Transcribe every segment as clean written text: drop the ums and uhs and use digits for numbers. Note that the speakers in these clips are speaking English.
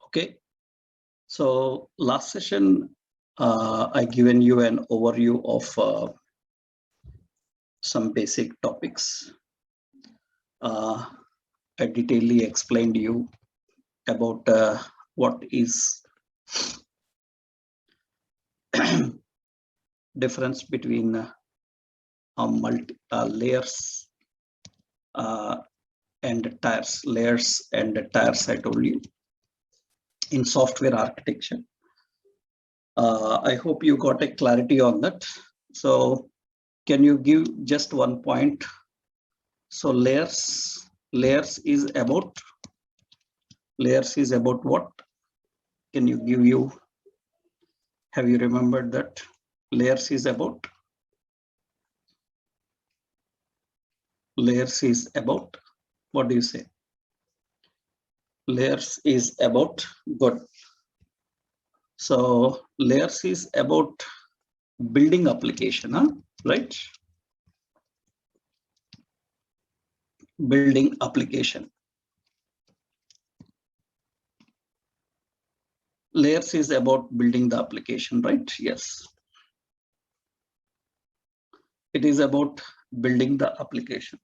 Okay, so last session, I given you an overview of some basic topics. I detailedly explained you about what is difference between layers and tiers, layers and tiers. I told you in software architecture. I hope you got a clarity on that. So can you give just one point? So layers is about what? Can you give have you remembered that? Layers is about what do you say? Layers is about good. So layers is about building application, huh? Right? Building application. Layers is about building the application, right? Yes. It is about building the application.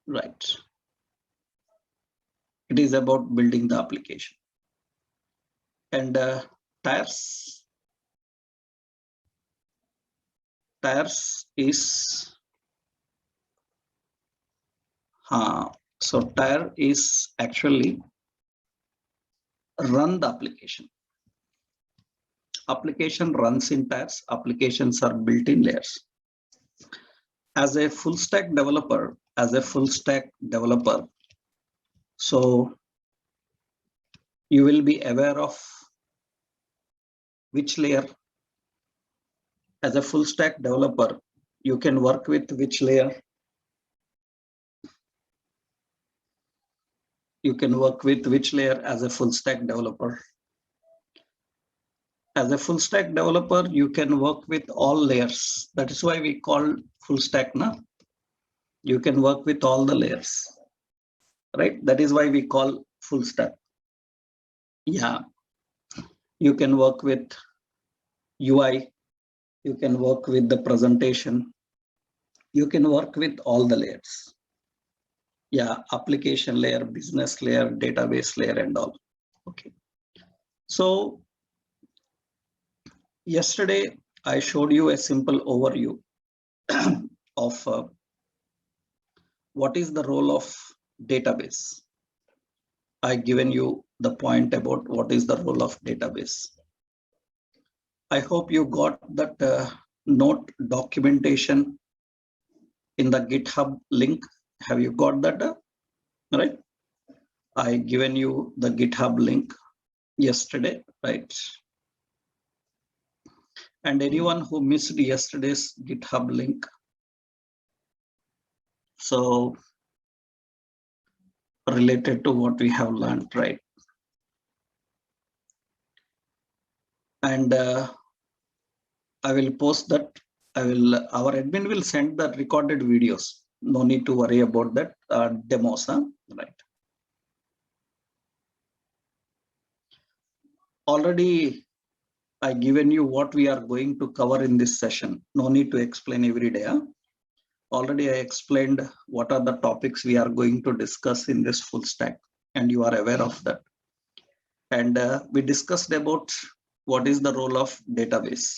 Right. It is about building the application. And tiers is so tier is actually run the application. Application runs in tiers. Applications are built in layers. As a full stack developer, so you will be aware of which layer. As a full stack developer, you can work with which layer? You can work with which layer as a full stack developer? As a full stack developer, you can work with all layers. That is why we call full stack now. You can work with all the layers, right? That is why we call full stack. Yeah, you can work with UI, you can work with the presentation, you can work with all the layers. Yeah, application layer, business layer, database layer, and all. Okay. So yesterday I showed you a simple overview of what is the role of database. I given you the point about what is the role of database. I hope you got that note documentation in the GitHub link. Have you got that? Right? I given you the GitHub link yesterday, right? And anyone who missed yesterday's GitHub link, so related to what we have learned, right? And I will post that. Our admin will send the recorded videos. No need to worry about that demos, huh? Right? Already I given you what we are going to cover in this session. No need to explain every day. Huh? Already I explained what are the topics we are going to discuss in this full stack, and you are aware of that. And we discussed about what is the role of database,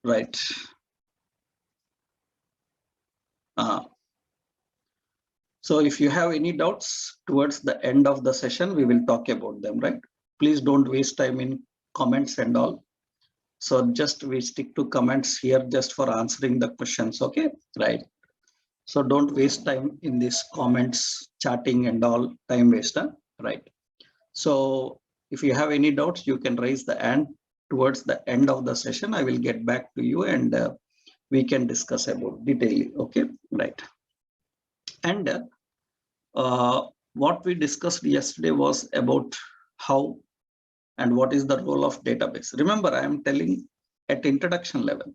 right? So if you have any doubts towards the end of the session, we will talk about them, right? Please don't waste time in comments and all. So just we stick to comments here just for answering the questions, okay? Right. So don't waste time in these comments, chatting and all, time waster, right? So if you have any doubts, you can raise the hand towards the end of the session. I will get back to you and we can discuss about detailing, okay? Right. And what we discussed yesterday was about how and what is the role of database. Remember, I am telling at introduction level.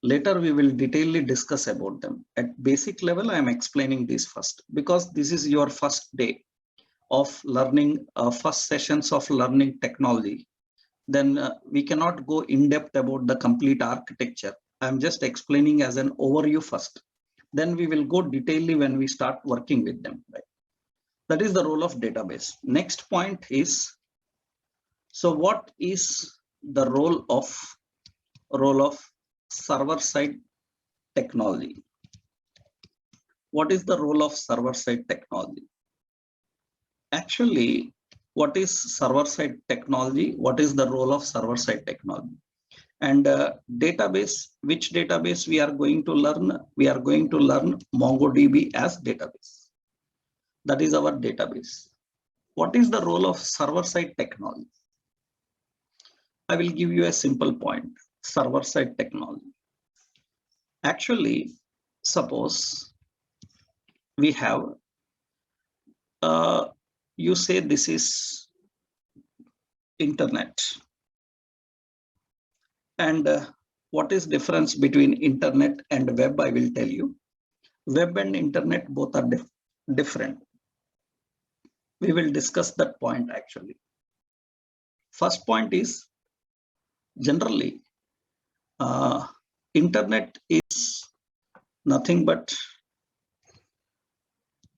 Later, we will detailedly discuss about them. At basic level, I am explaining this first because this is your first day of learning, first sessions of learning technology. Then we cannot go in depth about the complete architecture. I'm just explaining as an overview first. Then we will go detailedly when we start working with them. Right? That is the role of database. Next point is, so what is the role of server-side technology? What is the role of server-side technology? Actually, what is server-side technology? What is the role of server-side technology? And database, which database we are going to learn? We are going to learn MongoDB as database. That is our database. What is the role of server-side technology? I will give you a simple point. Server-side technology. Actually, suppose we have, you say this is internet. And what is difference between internet and web? I will tell you. Web and internet both are different. We will discuss that point actually. First point is, generally, internet is nothing but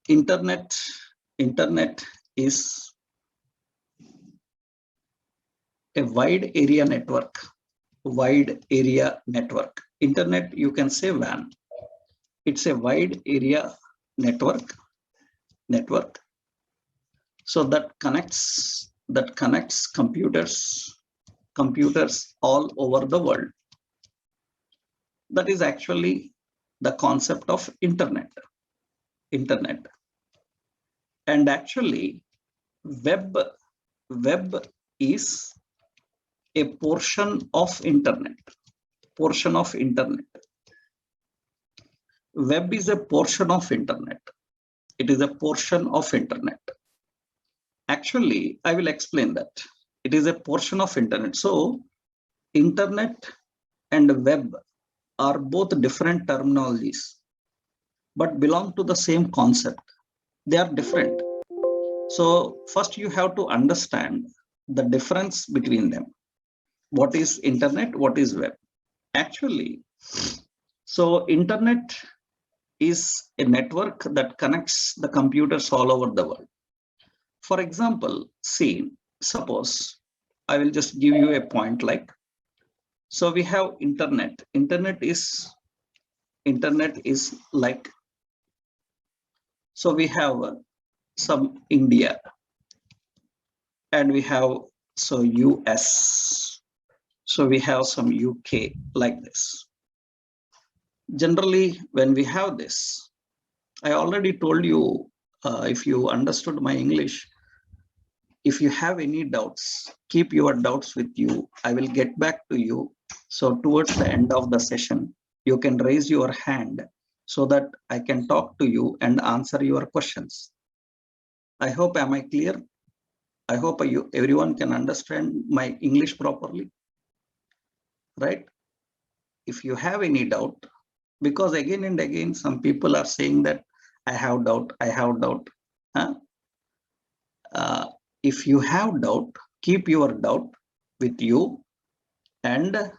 internet is a wide area network. Internet, you can say WAN. It's a wide area network. So that connects computers all over the world. That is actually the concept of internet. And actually, web is a portion of internet. Web is a portion of internet. It is a portion of internet. Actually, I will explain that. It is a portion of internet. So, internet and web are both different terminologies, but belong to the same concept. They are different. So, first you have to understand the difference between them. What is internet? What is web? Actually, so internet is a network that connects the computers all over the world. For example, see, suppose I will just give you a point like, so we have internet. Internet is like, so we have some India, and we have so US, so we have some UK, like this. Generally, when we have this, I already told you, if you understood my English, if you have any doubts, keep your doubts with you. I will get back to you. So towards the end of the session, you can raise your hand so that I can talk to you and answer your questions. I hope, am I clear? I hope everyone can understand my English properly, right? If you have any doubt, because again and again, some people are saying that I have doubt. Huh? If you have doubt, keep your doubt with you and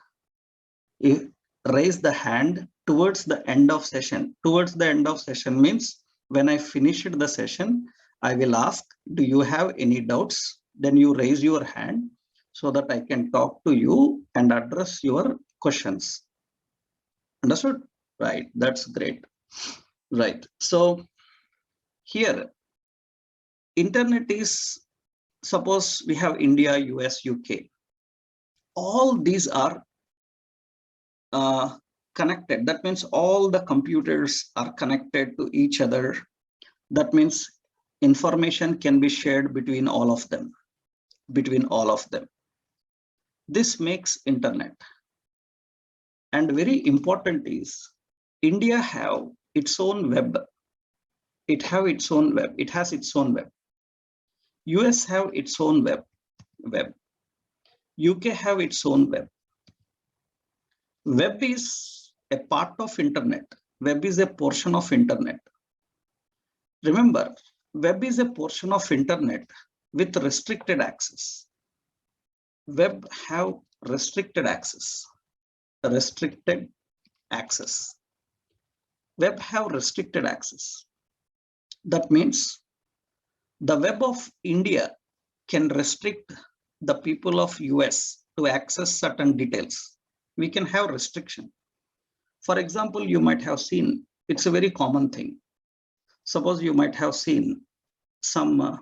raise the hand towards the end of session. Towards the end of session means when I finished the session, I will ask, do you have any doubts? Then you raise your hand so that I can talk to you and address your questions. Understood? Right, that's great. Right, so here, internet is, suppose we have India, US, UK. All these are connected. That means all the computers are connected to each other. That means information can be shared between all of them. This makes internet. And very important is, India have its own web. It has its own web. US have its own web. UK have its own web. Web is a part of internet. Web is a portion of internet. Remember, web is a portion of internet with restricted access. Web have restricted access. Restricted access. Web have restricted access. That means the web of India can restrict the people of US to access certain details. We can have restriction. For example, you might have seen, it's a very common thing. Suppose you might have seen some,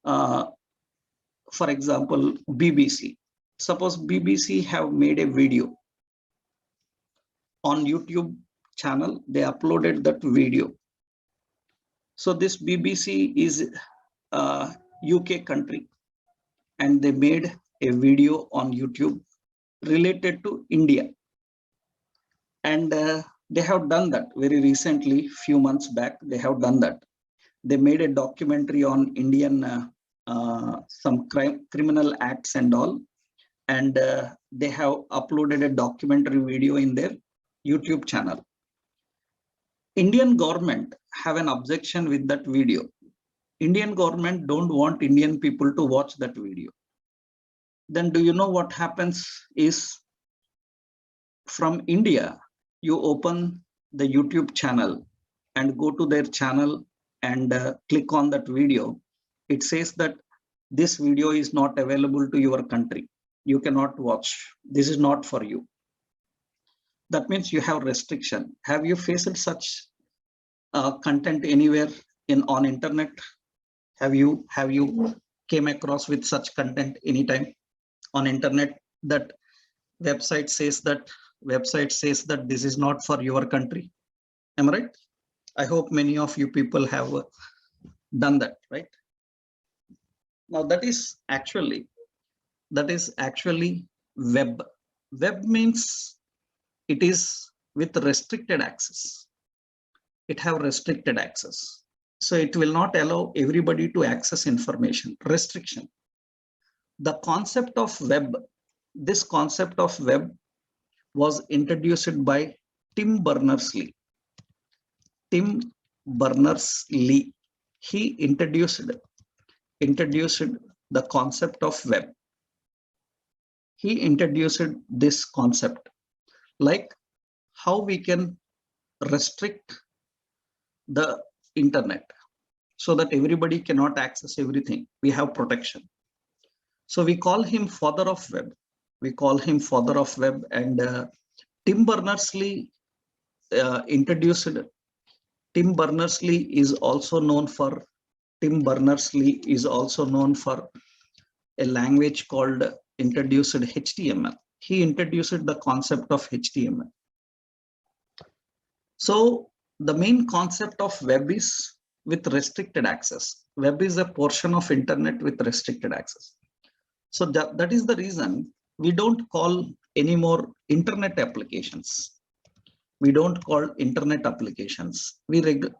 for example, BBC. Suppose BBC have made a video on YouTube channel, they uploaded that video. So this BBC is UK country, and they made a video on YouTube related to India. And they have done that very recently, few months back, they have done that. They made a documentary on Indian some criminal acts and all. And they have uploaded a documentary video in their YouTube channel. Indian government have an objection with that video. Indian government don't want Indian people to watch that video. Then do you know what happens is, from India, you open the YouTube channel and go to their channel and click on that video. It says that this video is not available to your country. You cannot watch. This is not for you. That means you have restriction. Have you faced such content anywhere on internet? Have you came across with such content anytime on internet that website says that this is not for your country? Am I right? I hope many of you people have done that, right? Now that is actually web. Web means it is with restricted access. It have restricted access. So it will not allow everybody to access information. Restriction. The concept of web, this concept of web was introduced by Tim Berners-Lee. Tim Berners-Lee. He introduced the concept of web. He introduced this concept, like how we can restrict the internet so that everybody cannot access everything. We have protection. So we call him father of web. We call him father of web. And Tim Berners-Lee introduced. Tim Berners-Lee is also known for a language called introduced HTML. He introduced the concept of HTML. So the main concept of web is with restricted access. Web is a portion of internet with restricted access. So that is the reason we don't call anymore internet applications. We don't call internet applications.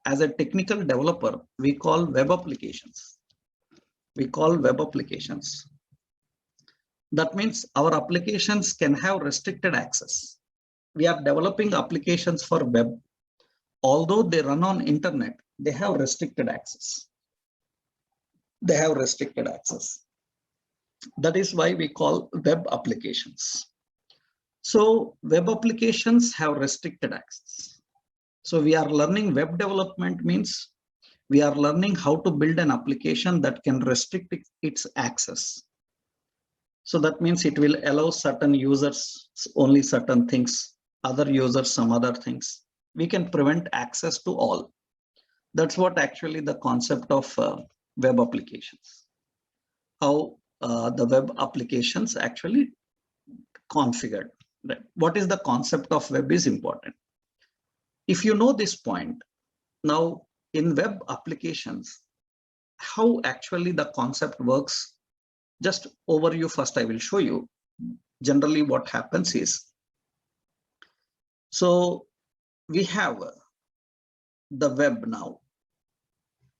As a technical developer, we call web applications. We call web applications. That means our applications can have restricted access. We are developing applications for web. Although they run on internet, they have restricted access. They have restricted access. That is why we call web applications. So web applications have restricted access. So we are learning web development means we are learning how to build an application that can restrict its access. So that means it will allow certain users only certain things, other users some other things. We can prevent access to all. That's what actually the concept of web applications. How the web applications actually configured. Right. What is the concept of web is important. If you know this point, now in web applications, how actually the concept works, just overview first I will show you. Generally what happens is, so we have the web now.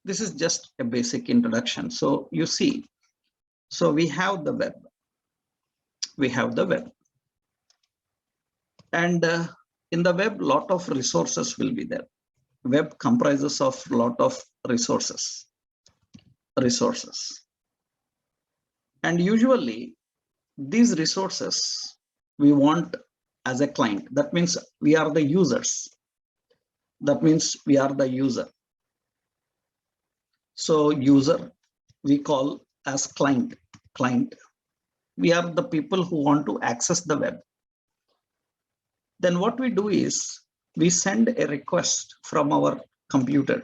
This is just a basic introduction. So you see, so we have the web. We have the web. And In the web, lot of resources will be there. Web comprises of lot of resources. And usually these resources we want as a client. That means we are the users. That means we are the user. So user we call as client. We are the people who want to access the web. Then what we do is we send a request from our computer.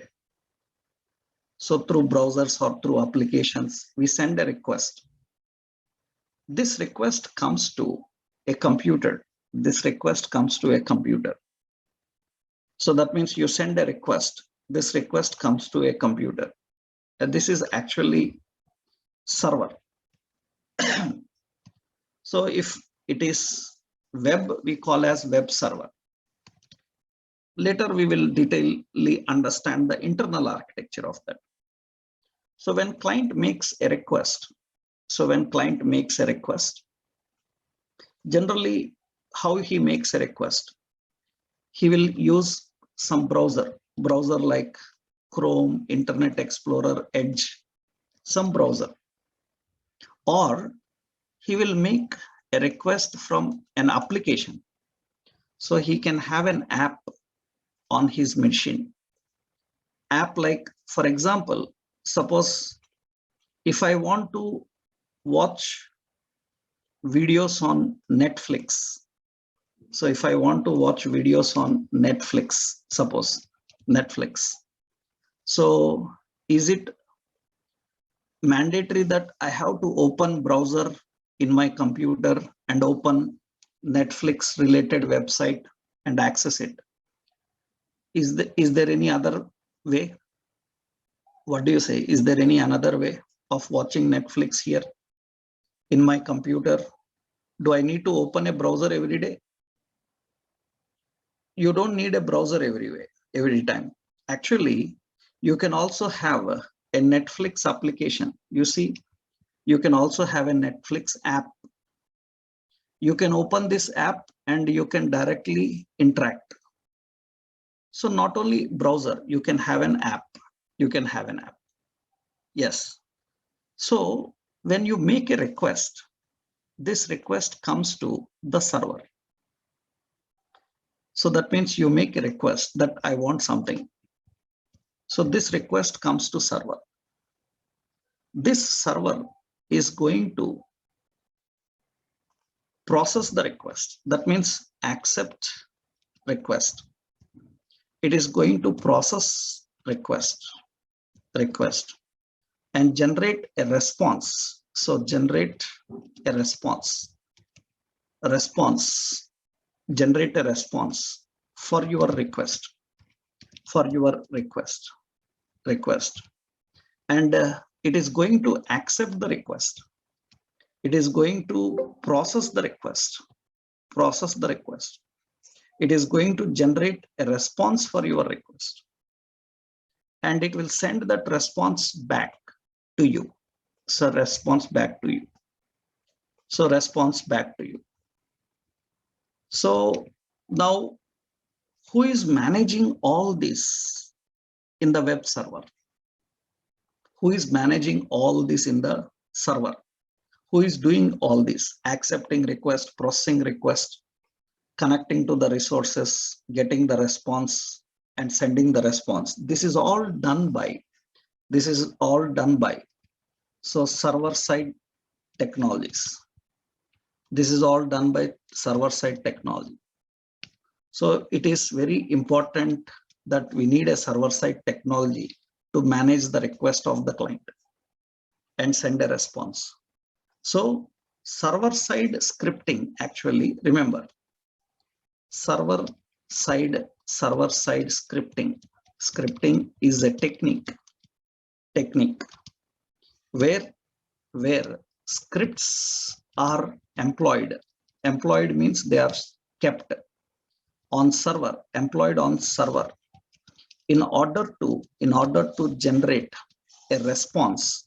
So through browsers or through applications, we send a request. This request comes to a computer. So that means you send a request. This request comes to a computer. And this is actually server. So if it is web, we call as web server. Later we will detailedly understand the internal architecture of that. So when client makes a request, generally how he makes a request, he will use some browser like Chrome, Internet Explorer, Edge, some browser, or he will make a request from an application. So he can have an app on his machine. App like, for example, suppose if I want to watch videos on Netflix. So if I want to watch videos on Netflix, suppose Netflix. So is it mandatory that I have to open browser in my computer and open Netflix related website and access it? Is there any other way? What do you say? Is there any another way of watching Netflix here in my computer? Do I need to open a browser every day? You don't need a browser every time. Actually, you can also have a Netflix application. You see, you can also have a Netflix app. You can open this app and you can directly interact. So not only browser, you can have an app. Yes. So when you make a request, this request comes to the server. So that means you make a request that I want something. So this request comes to server. This server is going to process the request. That means accept request. It is going to process request and generate a response. So generate a response. Generate a response for your request. And it is going to accept the request. It is going to process the request. It is going to generate a response for your request. And it will send that response back to you. So response back to you. So now, who is managing all this in the web server? Who is managing all this in the server? Who is doing all this? Accepting request, processing request, connecting to the resources, getting the response, and sending the response. This is all done by. So server-side technologies. This is all done by server-side technology. So it is very important that we need a server-side technology to manage the request of the client and send a response. So server-side scripting, actually, remember, server-side scripting. Scripting is a technique where scripts are employed. Employed means they are kept on server, employed on server in order to generate a response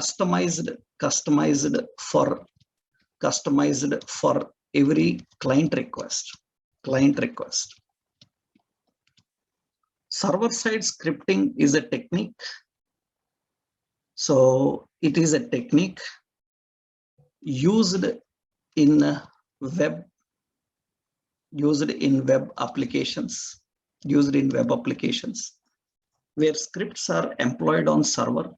customized for every client request. Server-side scripting is a technique. So it is a technique used in web applications, where scripts are employed on server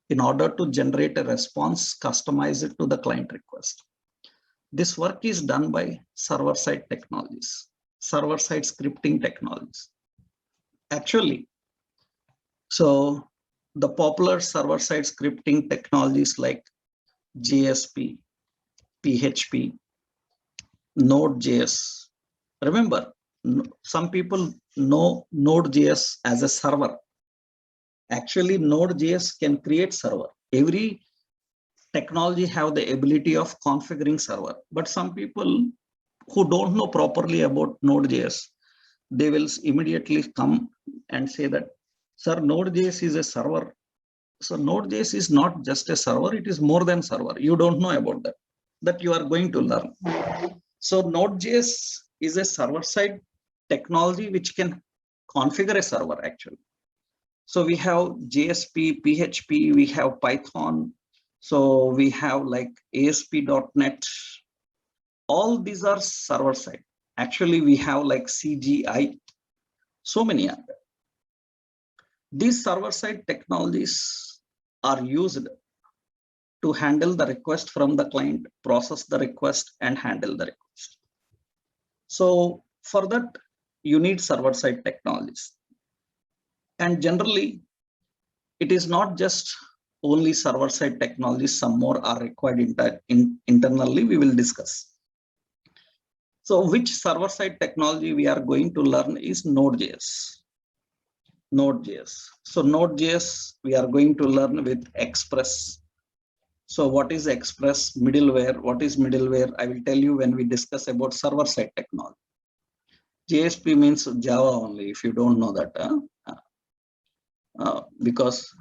in order to generate a response customized to the client request. This work is done by server-side technologies, server-side scripting technologies. Actually, so the popular server-side scripting technologies like JSP, PHP, Node.js. Remember, some people know Node.js as a server. Actually, Node.js can create server. Every technology have the ability of configuring server, but some people who don't know properly about Node.js, they will immediately come and say that, sir, Node.js is a server. So Node.js is not just a server, it is more than server. You don't know about that you are going to learn. So Node.js is a server-side technology which can configure a server actually. So we have JSP, PHP, we have Python. So we have like ASP.NET. All these are server-side. Actually, we have like CGI. So many are there. These server-side technologies are used to handle the request from the client, process the request, and handle the request. So for that, you need server-side technologies. And generally, it is not just only server-side technologies, some more are required internally, we will discuss. So which server-side technology we are going to learn is Node.js. So Node.js, we are going to learn with Express. So what is Express? Middleware. What is middleware? I will tell you when we discuss about server-side technology. JSP means Java only, if you don't know that. Because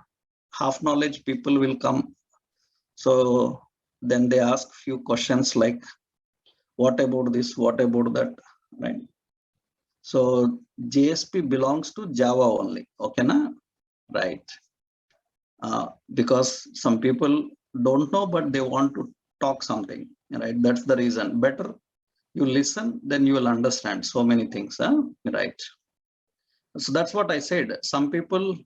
half knowledge people will come. So then they ask few questions like, what about this? What about that? Right? So JSP belongs to Java only. Okay, na? Right? Because some people don't know, but they want to talk something. Right? That's the reason. Better you listen, then you will understand so many things. Right? So that's what I said. Some people,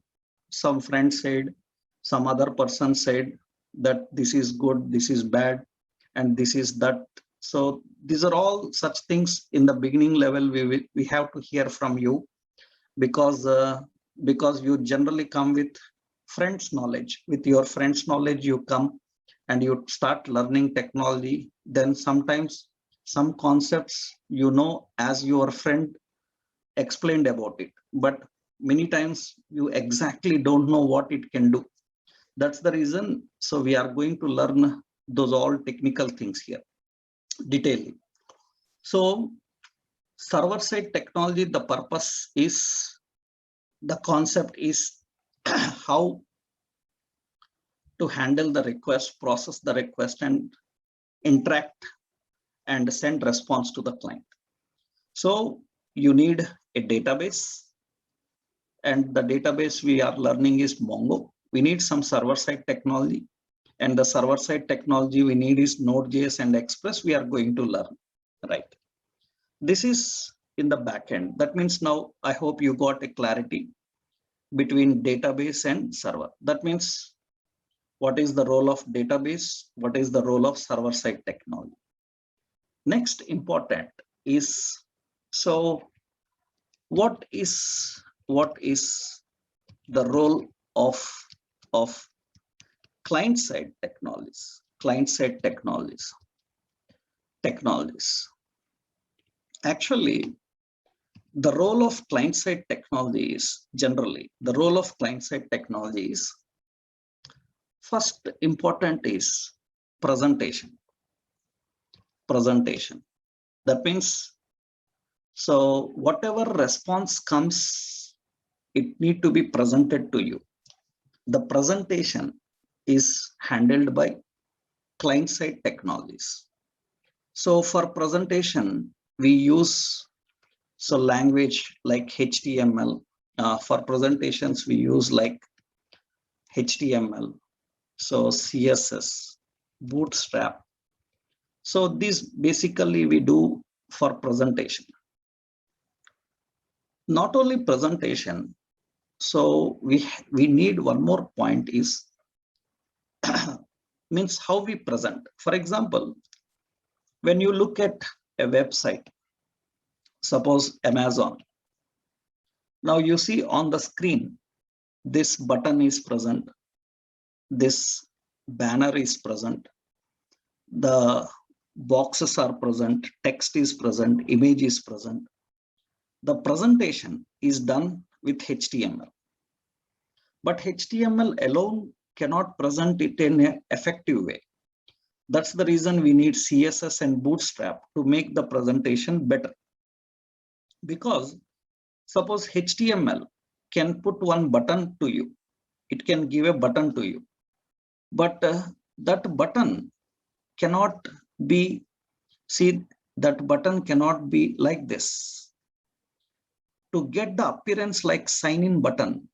some friends said, some other person said that this is good, this is bad, and this is that. So these are all such things in the beginning level we have to hear from you, because you generally come with friends knowledge. With your friends knowledge you come and you start learning technology. Then sometimes some concepts you know as your friend explained about it, but many times you exactly don't know what it can do. That's the reason. So we are going to learn those all technical things here detailing. So server-side technology, the purpose is, the concept is how to handle the request, process the request, and interact and send response to the client. So you need a database, and the database we are learning is Mongo. We need some server-side technology, and the server-side technology we need is Node.js and Express. We are going to learn, right? This is in the backend. That means now I hope you got a clarity between database and server. That means what is the role of database? What is the role of server-side technology? Next important is, so what is the role of client-side technologies? Client-side technologies. Actually, the role of client-side technology is generally, the role of client-side technology is, first important is presentation. That means, so whatever response comes, it need to be presented to you. The presentation is handled by client-side technologies. So for presentation, we use language like HTML. For presentations, we use like HTML, so CSS, Bootstrap. So this basically we do for presentation. Not only presentation, so we need one more point is means how we present. For example, when you look at a website, suppose Amazon, now you see on the screen, this button is present, this banner is present, the boxes are present, text is present, image is present. The presentation is done with HTML. But HTML alone cannot present it in an effective way. That's the reason we need CSS and Bootstrap to make the presentation better. Because suppose HTML can put one button to you, it can give a button to you, but that button cannot be, see, that button cannot be like this. To get the appearance like sign in button,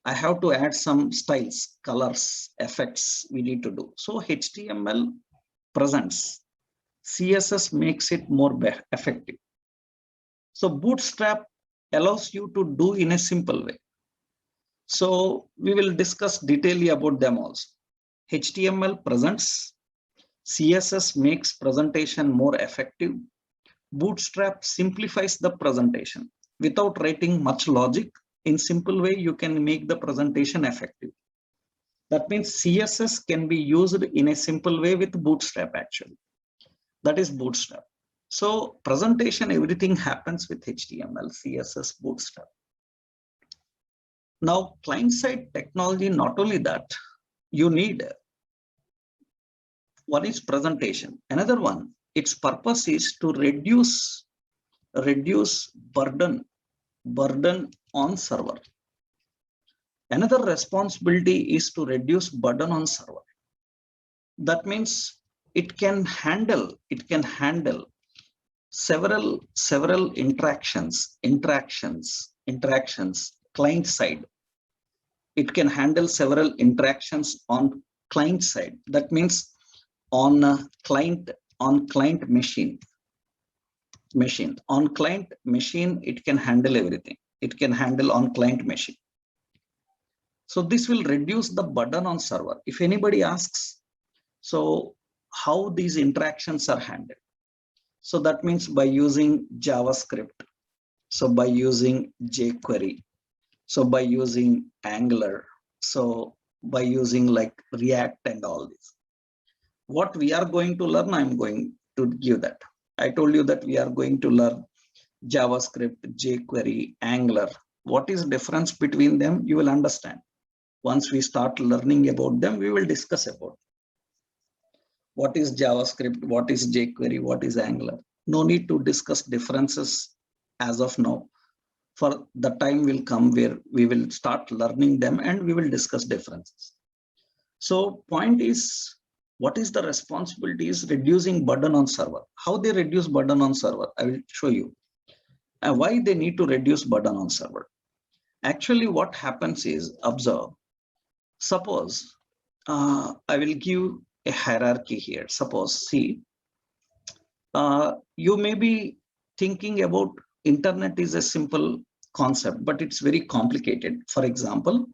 I have to add some styles, colors, effects we need to do. So HTML presents, CSS makes it more effective. So Bootstrap allows you to do in a simple way. So we will discuss detailedly about them also. HTML presents, CSS makes presentation more effective. Bootstrap simplifies the presentation. Without writing much logic, in simple way, you can make the presentation effective. That means CSS can be used in a simple way with Bootstrap actually. That is Bootstrap. So presentation, everything happens with HTML, CSS, Bootstrap. Now, client-side technology, not only that, you need one is presentation. Another one, its purpose is to reduce burden on server. Another responsibility is to reduce burden on server. That means it can handle several interactions client side. It can handle several interactions on client side. That means on client machine. On client machine, it can handle everything. It can handle on client machine. So this will reduce the burden on server. If anybody asks, so how these interactions are handled? So that means by using JavaScript. So by using jQuery. So by using Angular. So by using like React and all this. What we are going to learn, I'm going to give that. I told you that we are going to learn JavaScript, jQuery, Angular. What is the difference between them? You will understand. Once we start learning about them, we will discuss about what is JavaScript, what is jQuery, what is Angular. No need to discuss differences as of now. For the time will come where we will start learning them and we will discuss differences. So point is, what is the responsibility is reducing burden on server. How they reduce burden on server, I will show you. And why they need to reduce burden on server. Actually, what happens is, observe, suppose I will give a hierarchy here. Suppose, see, you may be thinking about internet is a simple concept, but it's very complicated. For example,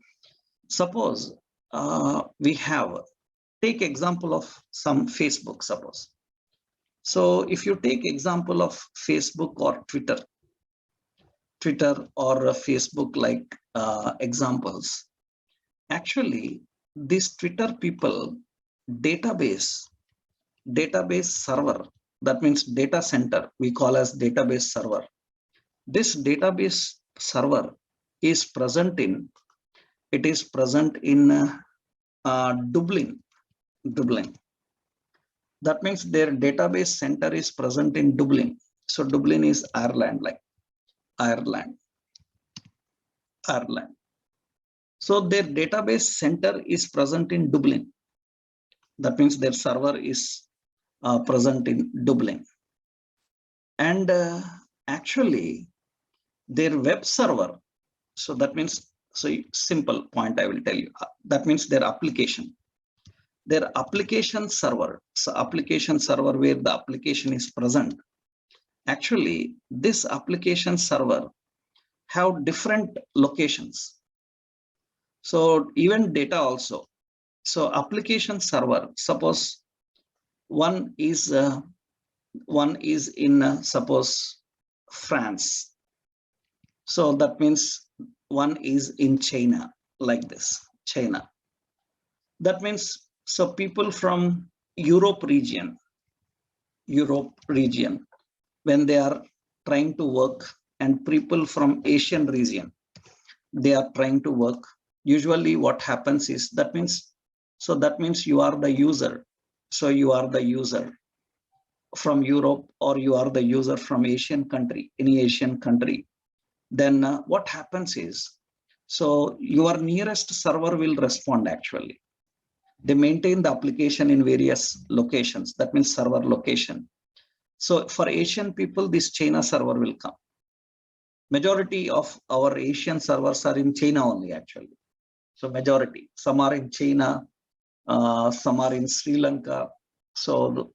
suppose we have, take example of some Facebook, suppose. So if you take example of Facebook or Twitter or Facebook like examples, actually this Twitter people database server, that means data center, we call as database server. This database server is present in, Dublin. That means their database center is present in Dublin. So Dublin is Ireland, like Ireland. So their database center is present in Dublin. That means their server is present in Dublin. And actually, their web server, so that means, so simple point I will tell you, that means their application server, so application server where the application is present. Actually, this application server have different locations. So even data also. So application server, suppose one is in suppose France. So that means one is in China, like this, China. That means, so people from Europe region, when they are trying to work, and people from Asian region, they are trying to work. Usually what happens is, that means, so that means you are the user. So you are the user from Europe, or you are the user from Asian country, any Asian country. Then what happens is, so your nearest server will respond actually. They maintain the application in various locations, that means server location. So for Asian people, this China server will come. Majority of our Asian servers are in China only actually. So majority, some are in China, some are in Sri Lanka. So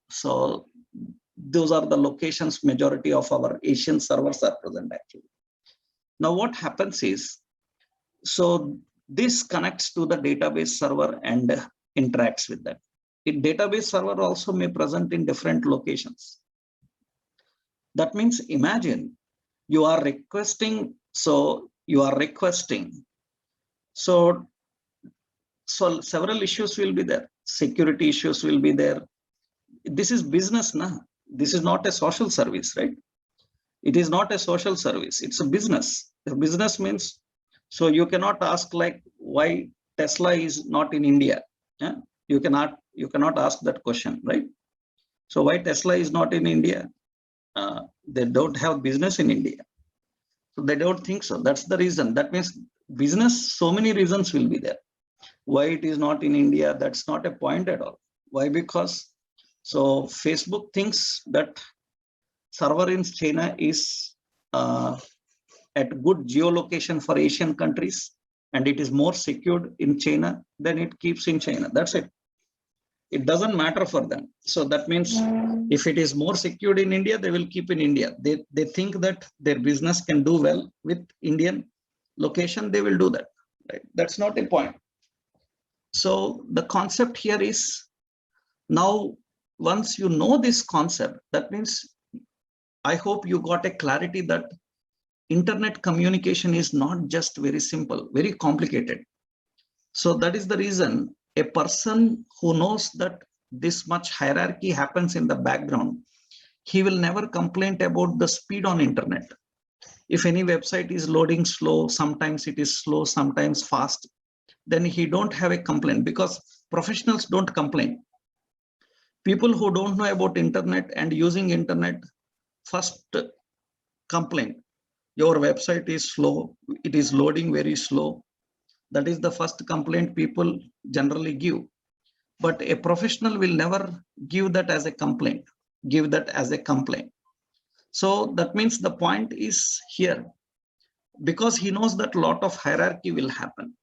those are the locations majority of our Asian servers are present actually. Now what happens is, so this connects to the database server and interacts with that. A database server also may present in different locations. That means imagine you are requesting, so several issues will be there. Security issues will be there. This is business, na? This is not a social service, right? It is not a social service. It's a business. The business means, so you cannot ask like why Tesla is not in India. Yeah? You cannot ask that question, right? So why Tesla is not in India? They don't have business in India. So they don't think so. That's the reason. That means business, so many reasons will be there. Why it is not in India, that's not a point at all. Why? Because so Facebook thinks that server in China is at good geolocation for Asian countries, and it is more secured in China, then it keeps in China. That's it. It doesn't matter for them. So that means if it is more secured in India, they will keep in India. They think that their business can do well with Indian location, they will do that. Right? That's not a point. So the concept here is, now once you know this concept, that means I hope you got a clarity that internet communication is not just very simple, very complicated. So that is the reason a person who knows that this much hierarchy happens in the background, he will never complain about the speed on internet. If any website is loading slow, sometimes it is slow, sometimes fast, then he don't have a complaint, because professionals don't complain. People who don't know about internet and using internet first complain. Your website is slow, it is loading very slow. That is the first complaint people generally give. But a professional will never give that as a complaint, So that means the point is here, because he knows that a lot of hierarchy will happen.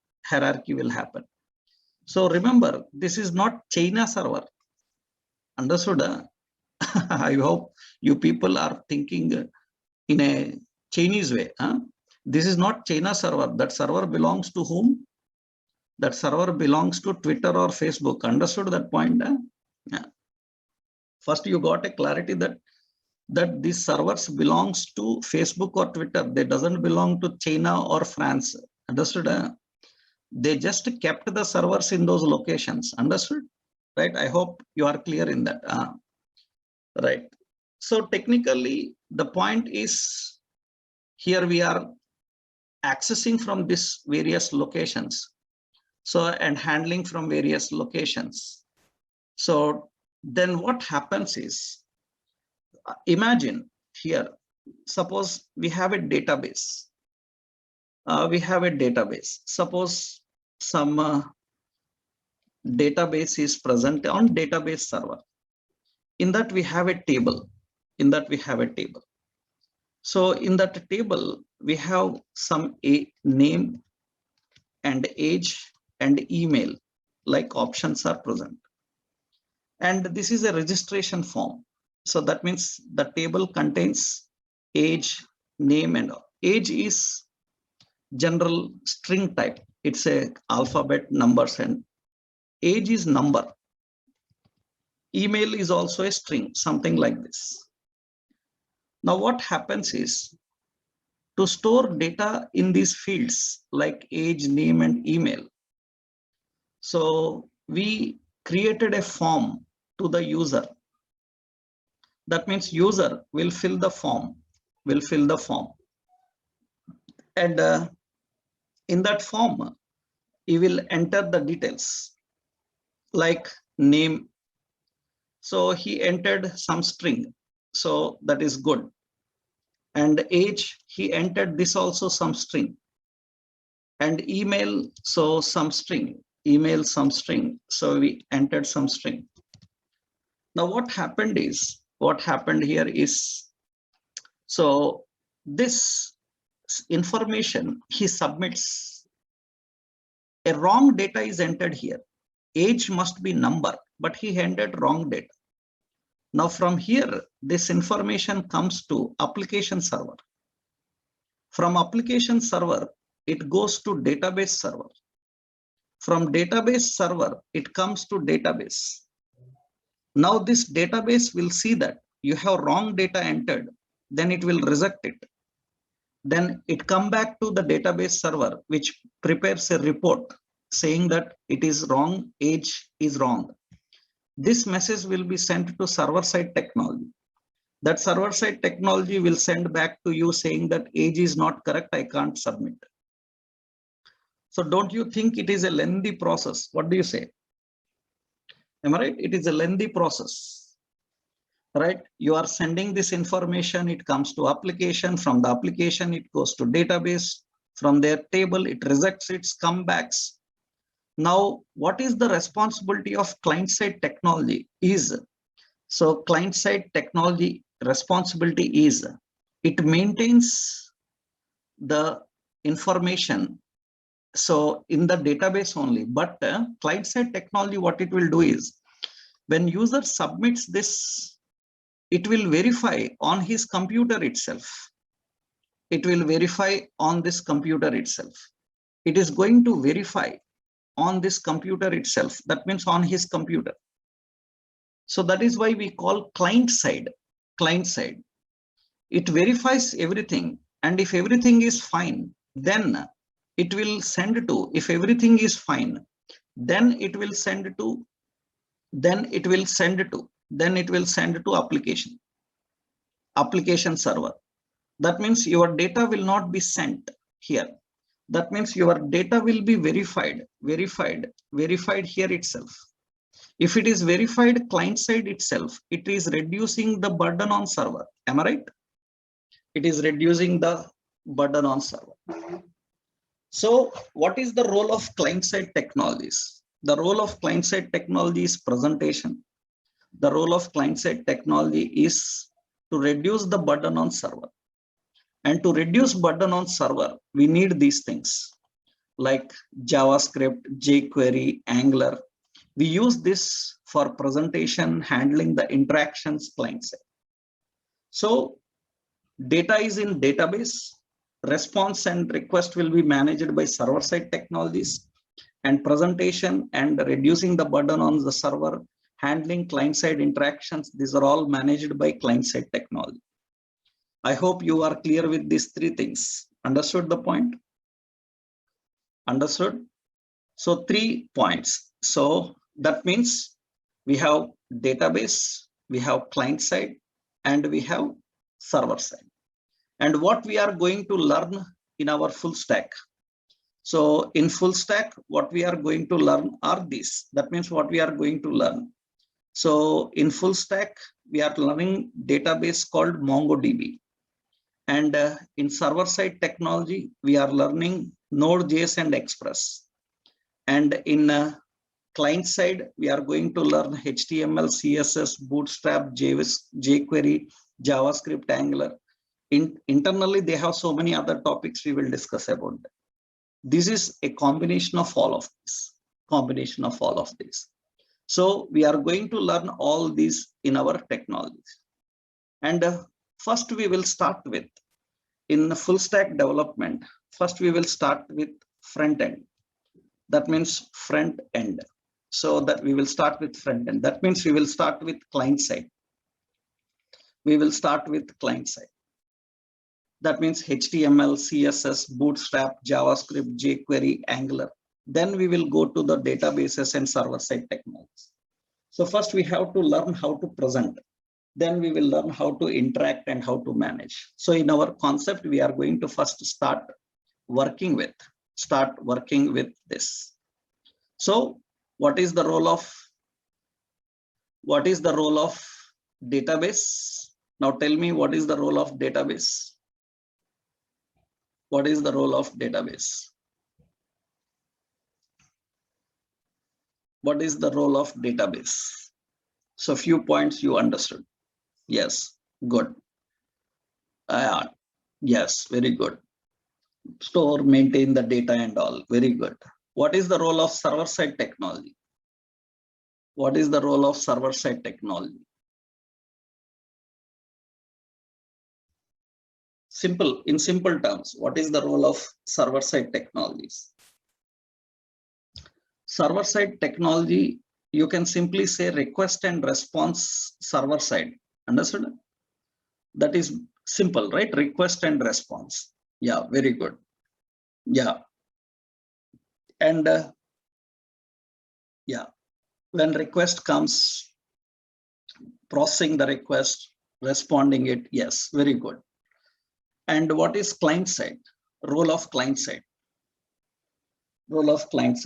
So remember, this is not China server. Understood? I hope you people are thinking in a Chinese way. This is not China server. That server belongs to whom? That server belongs to Twitter or Facebook. Understood that point? Yeah. First, you got a clarity that these servers belongs to Facebook or Twitter. They doesn't belong to China or France. Understood? They just kept the servers in those locations. Understood? Right? I hope you are clear in that. Right. So technically, the point is, here we are accessing from these various locations. So, and handling from various locations. So then what happens is, imagine here, suppose we have a database. Suppose some database is present on database server. in that we have a table. In that we have a table. So in that table, we have some name and age and email, like options are present. And this is a registration form. So that means the table contains age, name, and age is general string type. It's a alphabet, numbers, and age is number. Email is also a string, something like this. Now what happens is, to store data in these fields like age, name, and email, so we created a form to the user. That means user will fill the form, and in that form, he will enter the details like name. So he entered some string, so that is good. And age, he entered this also some string. And email, so some string, email some string. So we entered some string. Now what happened here is, so this information he submits, a wrong data is entered here. Age must be number, but he entered wrong data. Now from here, this information comes to application server. From application server, it goes to database server. From database server, it comes to database. Now this database will see that you have wrong data entered, then it will reject it. Then it come back to the database server, which prepares a report saying that it is wrong, age is wrong. This message will be sent to server-side technology. That server-side technology will send back to you saying that age is not correct, I can't submit. So don't you think it is a lengthy process? What do you say? Am I right? It is a lengthy process, right? You are sending this information, it comes to application, from the application, it goes to database, from their table, it rejects its comebacks. Now, what is the responsibility of client-side technology is, so client-side technology responsibility is, it maintains the information, so in the database only, but client-side technology, what it will do is, when user submits this, it will verify on his computer itself. It will verify on this computer itself. It is going to verify on this computer itself. That means on his computer. So that is why we call client side. It verifies everything, and if everything is fine, then it will send to, if everything is fine, then it will send to, application server. That means your data will not be sent here. That means your data will be verified here itself. If it is verified client side itself, it is reducing the burden on server. Am I right? It is reducing the burden on server. So what is the role of client side technologies? The role of client side technology is presentation. The role of client side technology is to reduce the burden on server. And to reduce burden on server, we need these things like JavaScript, jQuery, Angular. We use this for presentation, handling the interactions client side. So data is in database, response and request will be managed by server side technologies, and presentation and reducing the burden on the server, handling client side interactions, these are all managed by client side technology. I hope you are clear with these three things. Understood the point? Understood? So 3 points. So that means we have database, we have client side, and we have server side. And what we are going to learn in our full stack. So in full stack, what we are going to learn are these. That means what we are going to learn. So in full stack, we are learning database called MongoDB. And in server-side technology, we are learning Node.js and Express. And in client side, we are going to learn HTML, CSS, Bootstrap, jQuery, JavaScript, Angular. Internally, they have so many other topics we will discuss about them. This is a combination of all of this. So we are going to learn all these in our technologies. And first we will start with, in the full stack development, first we will start with front end. That means front end. So that we will start with front end. That means we will start with client side. That means HTML, CSS, Bootstrap, JavaScript, jQuery, Angular. Then we will go to the databases and server-side technologies. So first we have to learn how to present. Then we will learn how to interact and how to manage. So in our concept, we are going to first start working with this. So what is the role of database? Now tell me, what is the role of database? What is the role of database? What is the role of database? So few points you understood. Yes, good. Yes, very good. Store, maintain the data and all. Very good. What is the role of server-side technology? What is the role of server-side technology? In simple terms, what is the role of server-side technologies? Server-side technology, you can simply say request and response server-side. Understood? That is simple, right? Request and response. Yeah, very good. Yeah. And yeah, when request comes, processing the request, responding it. Yes, very good. And what is client side? Role of client side. Role of client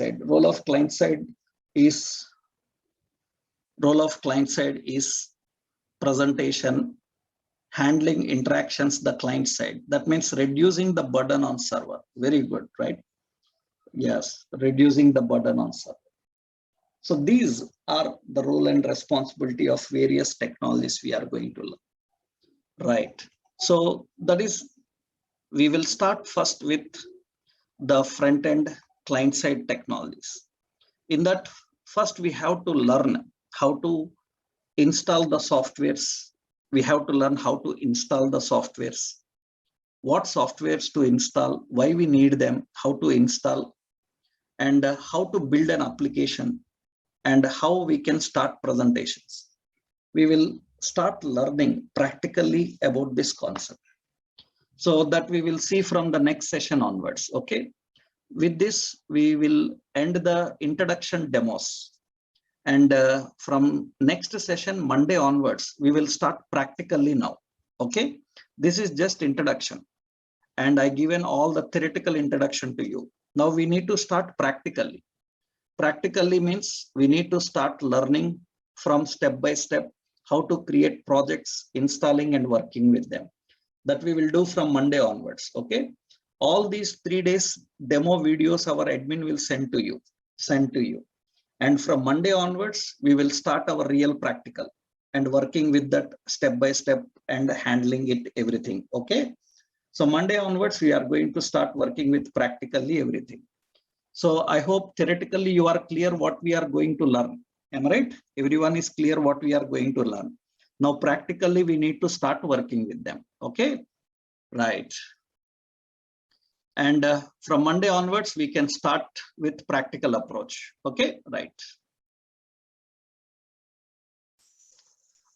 side is presentation, handling interactions the client side. That means reducing the burden on server. Very good, right? Yes, reducing the burden on server. So these are the role and responsibility of various technologies we are going to learn. Right. So that is, we will start first with the front end client side technologies. In that, first we have to learn how to install the softwares. We have to learn how to install the softwares, what softwares to install, why we need them, how to install, and how to build an application, and how we can start presentations. We will start learning practically about this concept. So that we will see from the next session onwards. Okay. With this, we will end the introduction demos. And from next session, Monday onwards, we will start practically now. Okay. This is just introduction. And I given all the theoretical introduction to you. Now we need to start practically. Practically means we need to start learning from step by step how to create projects, installing and working with them. That we will do from Monday onwards. Okay. All these 3 days demo videos our admin will send to you. And from Monday onwards, we will start our real practical and working with that step by step and handling it, everything. Okay. So Monday onwards, we are going to start working with practically everything. So I hope theoretically you are clear what we are going to learn. Am I right? Everyone is clear what we are going to learn. Now practically we need to start working with them. Okay. Right. And from Monday onwards, we can start with practical approach. Okay, right.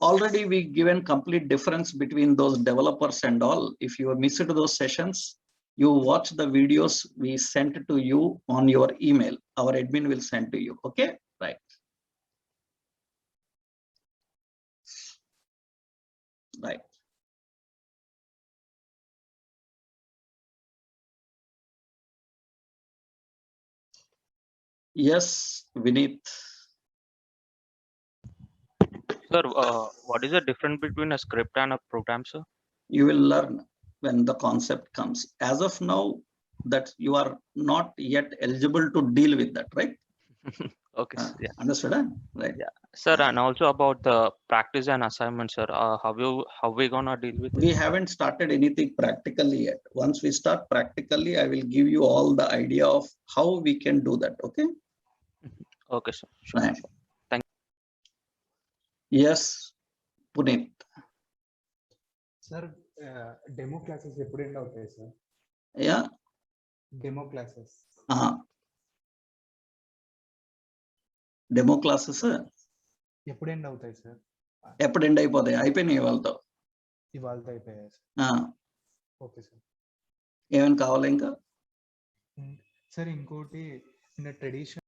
Already we given complete difference between those developers and all. If you missed those sessions, you watch the videos we sent to you on your email. Our admin will send to you. Okay, right. Right. Yes, Vineet. Sir, what is the difference between a script and a program, sir? You will learn when the concept comes. As of now, that you are not yet eligible to deal with that, right? Okay, yeah. Understood? Right. Yeah. Sir, and also about the practice and assignment, sir. How we gonna deal with We it? haven't started anything practically yet. Once we start practically, I will give you all the idea of how we can do that. Okay. Okay, sir. Sure. Right. Sure. Thank Yes, Puneet. Sir demo classes ఎప్పుడు end అవుతాయి sir? Yeah. Demo classes demo classes ఎప్పుడు end అవుతాయి sir? ఎప్పుడు end అయిపోతాయి? అయిపోయినాయి వాళ్ళతో. ఇవాళతో అయిపోయాయి sir. Okay sir. ఏమైనా కావాలా ఇంకా? సార్ ఇంకోటి ట్రెడిషన్